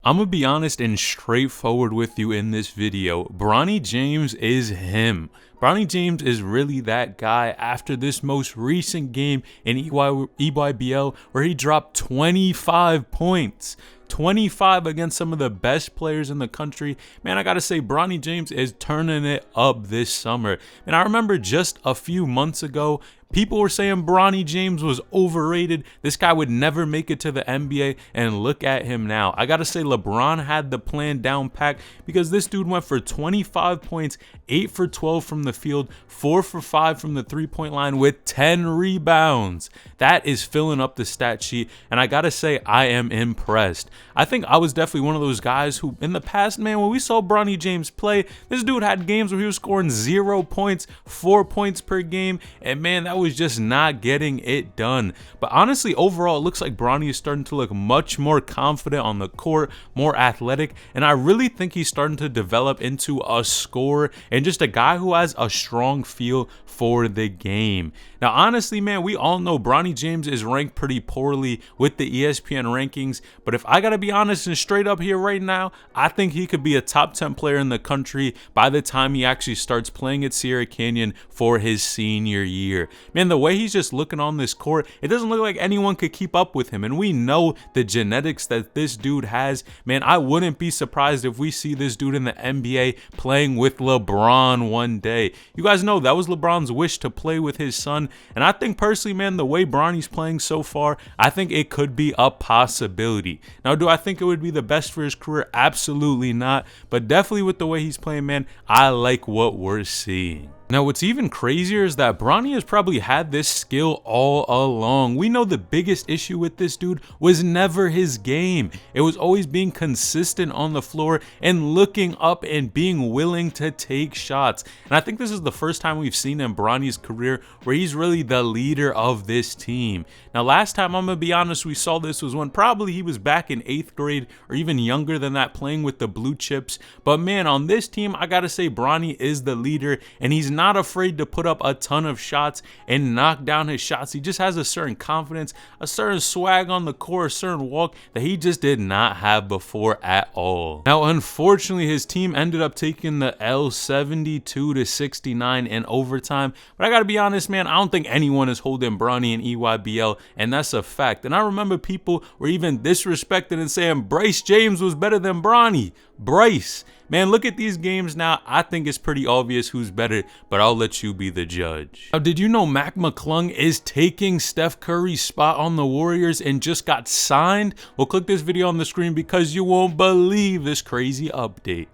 I'm gonna be honest and straightforward with you in this video. Bronny James is him. Bronny James is really that guy after this most recent game in EYBL where he dropped 25 points. 25 against some of the best players in the country. Man, I gotta say, Bronny James is turning it up this summer. And I remember just a few months ago, people were saying Bronny James was overrated. This guy would never make it to the NBA, and look at him now. I gotta say, LeBron had the plan down pat because this dude went for 25 points, 8 for 12 from the field, 4 for 5 from the three-point line with 10 rebounds. That is filling up the stat sheet, and I gotta say, I am impressed. I think I was definitely one of those guys who, in the past, man, when we saw Bronny James play, this dude had games where he was scoring 0 points, 4 points per game, and man, that was just not getting it done. But honestly, overall, it looks like Bronny is starting to look much more confident on the court, more athletic, and I really think he's starting to develop into a scorer and just a guy who has a strong feel for the game. Now, honestly, man, we all know Bronny James is ranked pretty poorly with the ESPN rankings, but if I gotta be honest and straight up here right now, I think he could be a top 10 player in the country by the time he actually starts playing at Sierra Canyon for his senior year. Man, the way he's just looking on this court, it doesn't look like anyone could keep up with him, and we know the genetics that this dude has. Man, I wouldn't be surprised if we see this dude in the NBA playing with LeBron one day. You guys know that was LeBron's wish to play with his son, and I think personally, man, the way Bronny's playing so far, I think it could be a possibility. Now, do I think it would be the best for his career? Absolutely not, but definitely with the way he's playing, man, I like what we're seeing. Now, what's even crazier is that Bronny has probably had this skill all along. We know the biggest issue with this dude was never his game. It was always being consistent on the floor and looking up and being willing to take shots. And I think this is the first time we've seen in Bronny's career where he's really the leader of this team. Now, last time, I'm going to be honest, we saw this was when probably he was back in 8th grade or even younger than that, playing with the Blue Chips. But man, on this team, I got to say Bronny is the leader, and he's not afraid to put up a ton of shots and knock down his shots. He just has a certain confidence, a certain swag on the court, a certain walk that he just did not have before at all. Now, unfortunately, his team ended up taking the L 72-69 in overtime. But I gotta be honest, man, I don't think anyone is holding Bronny in EYBL, and that's a fact. And I remember people were even disrespecting and saying Bryce James was better than Bronny. Bryce. Man, look at these games now. I think it's pretty obvious who's better, but I'll let you be the judge. Now, did you know Mac McClung is taking Steph Curry's spot on the Warriors and just got signed? Well, click this video on the screen because you won't believe this crazy update.